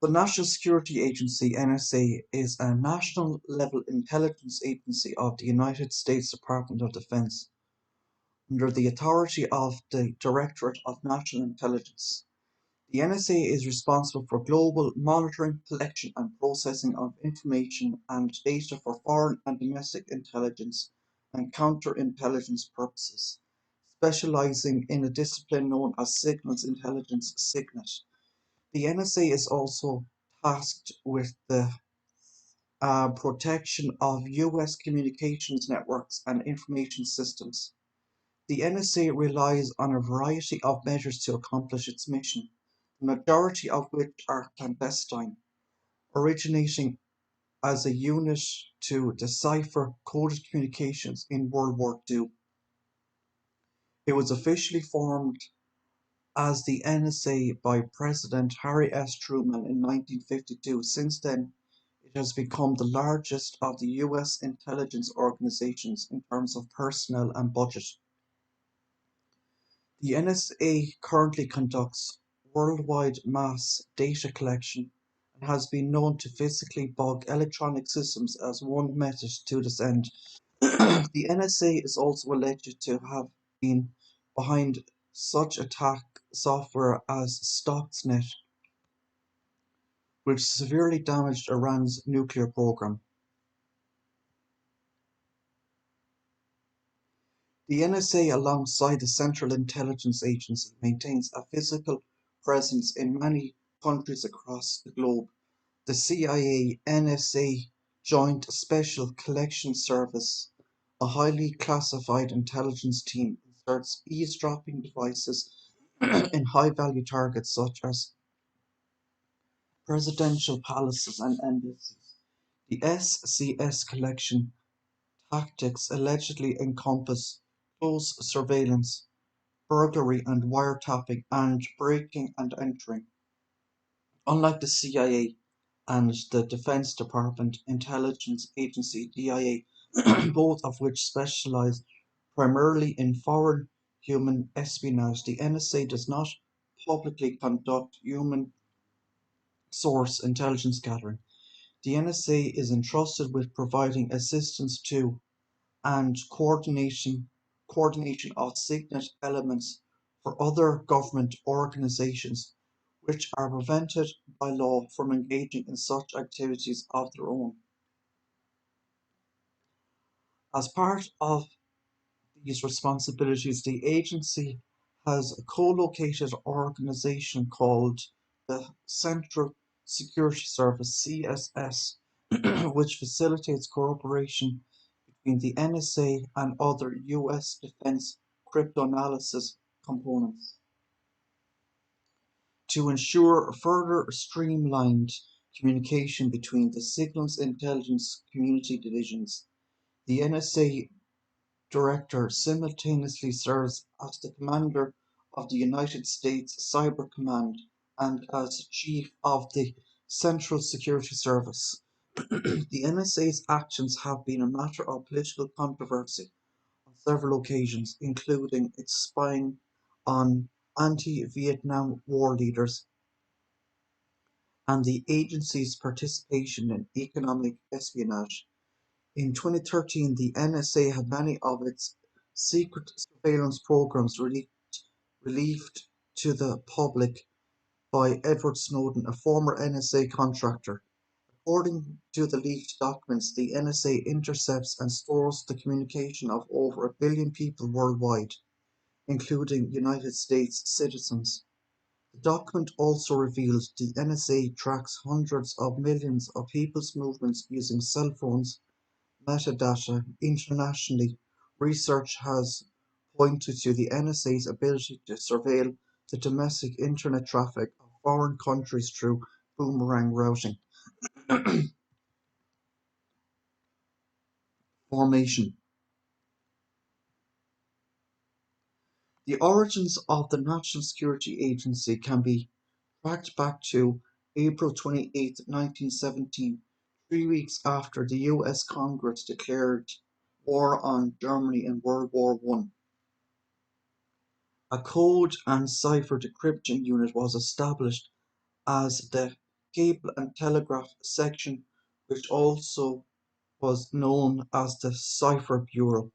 The National Security Agency (NSA) is a national-level intelligence agency of the United States Department of Defense, under the authority of the Directorate of National Intelligence. The NSA is responsible for global monitoring, collection, and processing of information and data for foreign and domestic intelligence and counterintelligence purposes, specializing in a discipline known as signals intelligence (SIGINT). The NSA is also tasked with the protection of US communications networks and information systems. The NSA relies on a variety of measures to accomplish its mission, the majority of which are clandestine, originating as a unit to decipher coded communications in World War II. It was officially formed as the NSA by President Harry S. Truman in 1952. Since then, it has become the largest of the US intelligence organizations in terms of personnel and budget. The NSA currently conducts worldwide mass data collection and has been known to physically bug electronic systems as one method to this end. The NSA is also alleged to have been behind such attack software as Stuxnet, which severely damaged Iran's nuclear program. The NSA, alongside the Central Intelligence Agency, maintains a physical presence in many countries across the globe. The CIA-NSA Joint Special Collections Service, a highly classified intelligence team, inserts eavesdropping devices in high-value targets such as presidential palaces and embassies. The SCS collection tactics allegedly encompass close surveillance, burglary and wiretapping, and breaking and entering. Unlike the CIA and the Defense Department Intelligence Agency (DIA), both of which specialize primarily in foreign human espionage, the NSA does not publicly conduct human source intelligence gathering. The NSA is entrusted with providing assistance to and coordination of SIGINT elements for other government organizations which are prevented by law from engaging in such activities of their own. As part of these responsibilities, the agency has a co-located organization called the Central Security Service (CSS), which facilitates cooperation between the NSA and other US defense cryptanalysis components to ensure further streamlined communication between the signals intelligence community divisions. The NSA director simultaneously serves as the commander of the United States Cyber Command and as chief of the Central Security Service. The NSA's actions have been a matter of political controversy on several occasions, including its spying on anti-Vietnam War leaders and the agency's participation in economic espionage. In 2013, the NSA had many of its secret surveillance programs released to the public by Edward Snowden, a former NSA contractor. According to the leaked documents, the NSA intercepts and stores the communication of over a billion people worldwide, including United States citizens. The document also reveals the NSA tracks hundreds of millions of people's movements using cell phones metadata internationally. Research has pointed to the NSA's ability to surveil the domestic internet traffic of foreign countries through boomerang routing. Formation. The origins of the National Security Agency can be tracked back to April 28, 1917, 3 weeks after the US Congress declared war on Germany in World War I. A code and cipher decryption unit was established as the Cable and Telegraph Section, which also was known as the Cipher Bureau.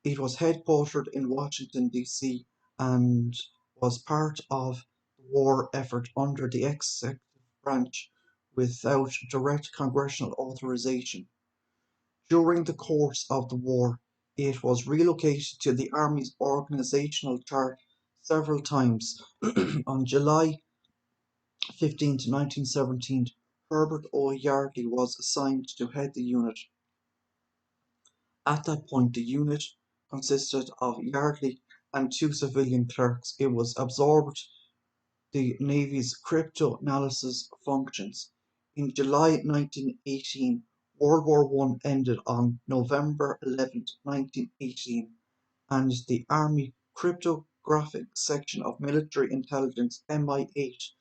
It was headquartered in Washington, D.C., and was part of the war effort under the executive branch without direct congressional authorization. During the course of the war, it was relocated to the Army's organizational chart several times. On July 15, 1917, Herbert O. Yardley was assigned to head the unit. At that point, the unit consisted of Yardley and two civilian clerks. It was absorbed the Navy's cryptanalysis functions. In July 1918, World War One ended on November 11, 1918, and the Army Cryptographic Section of Military Intelligence (MI8)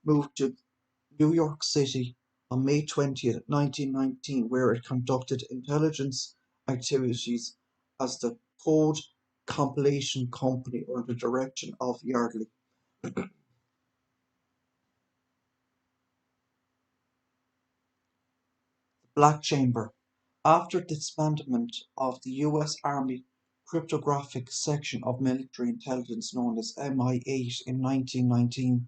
moved to New York City on May 20, 1919, where it conducted intelligence activities as the Code Compilation Company under the direction of Yardley. Black Chamber. After the disbandment of the U.S. Army Cryptographic Section of Military Intelligence known as MI8 in 1919,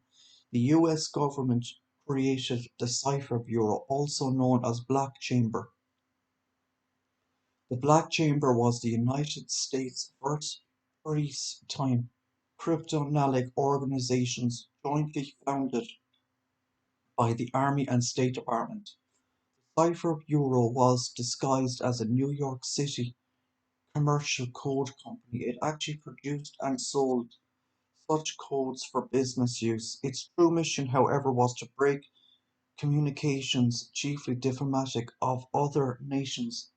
the U.S. government created the Cipher Bureau, also known as Black Chamber. The Black Chamber was the United States' first peacetime cryptanalytic organization jointly founded by the Army and State Department. The Cipher Bureau was disguised as a New York City commercial code company. It actually produced and sold such codes for business use. Its true mission, however, was to break communications, chiefly diplomatic, of other nations.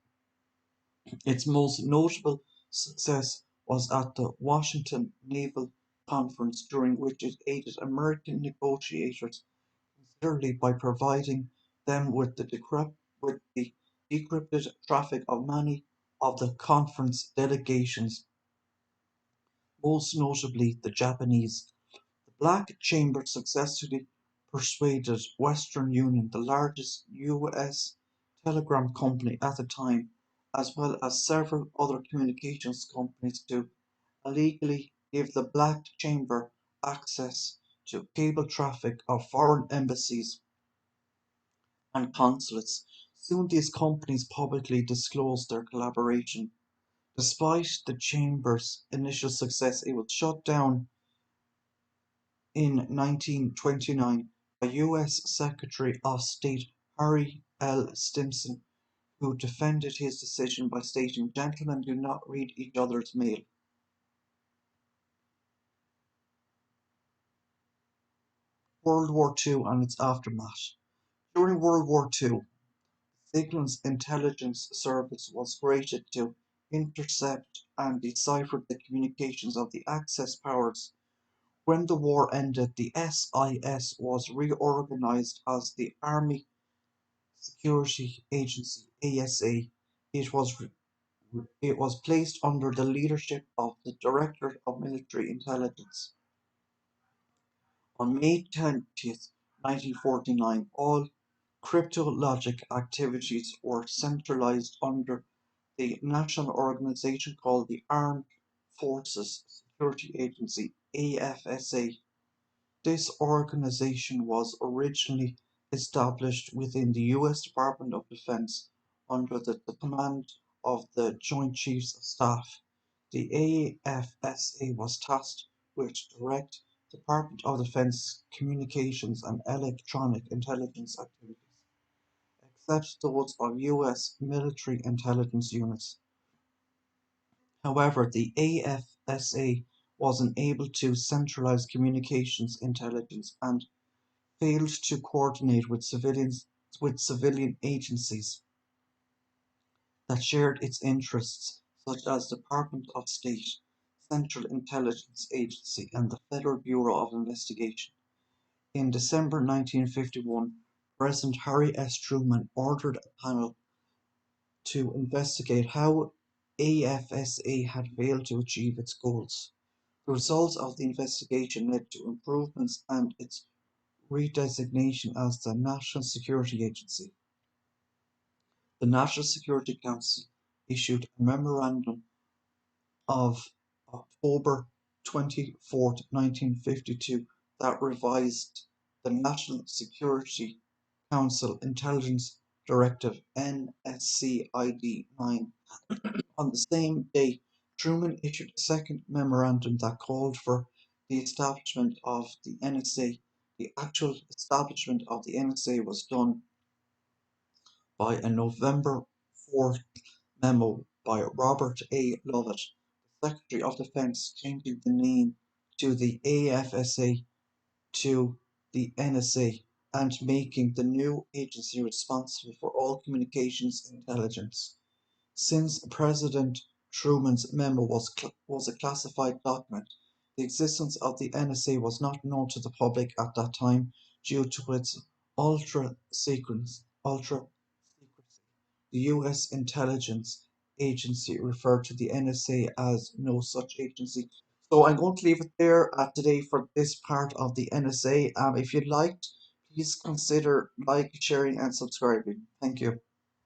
Its most notable success was at the Washington Naval Conference, during which it aided American negotiators considerably by providing them with with the decrypted traffic of many of the conference delegations, most notably the Japanese. The Black Chamber successfully persuaded Western Union, the largest U.S. telegram company at the time, as well as several other communications companies, to illegally give the Black Chamber access to cable traffic of foreign embassies and consulates. Soon these companies publicly disclosed their collaboration. Despite the Chamber's initial success, it was shut down in 1929 by U.S. Secretary of State Harry L. Stimson, who defended his decision by stating, "Gentlemen do not read each other's mail." World War II and its aftermath. During World War II, Signals Intelligence Service was created to intercept and decipher the communications of the Axis powers. When the war ended, the SIS was reorganized as the Army Security Agency (ASA). It was it was placed under the leadership of the Director of Military Intelligence. On May 20, 1949, all cryptologic activities were centralized under the national organization called the Armed Forces Security Agency (AFSA). This organization was originally established within the U.S. Department of Defense under the command of the Joint Chiefs of Staff. The AFSA was tasked with direct Department of Defense communications and electronic intelligence activities, except those of U.S. military intelligence units. However, the AFSA was unable to centralize communications intelligence and failed to coordinate with civilian agencies that shared its interests, such as the Department of State, Central Intelligence Agency, and the Federal Bureau of Investigation. In December 1951, President Harry S. Truman ordered a panel to investigate how AFSA had failed to achieve its goals. The results of the investigation led to improvements and its redesignation as the National Security Agency. The National Security Council issued a memorandum of October 24, 1952 that revised the National Security Council Intelligence Directive NSCID 9. On the same day, Truman issued a second memorandum that called for the establishment of the NSA. The actual establishment of the NSA was done by a November 4th memo by Robert A. Lovett, the Secretary of Defense, changing the name to the AFSA to the NSA and making the new agency responsible for all communications intelligence. Since President Truman's memo was a classified document, the existence of the NSA was not known to the public at that time due to its ultra secrecy. The U.S. intelligence agency referred to the NSA as no such agency. So I'm going to leave it there today for this part of the NSA. If you liked, please consider like, sharing, and subscribing. Thank you.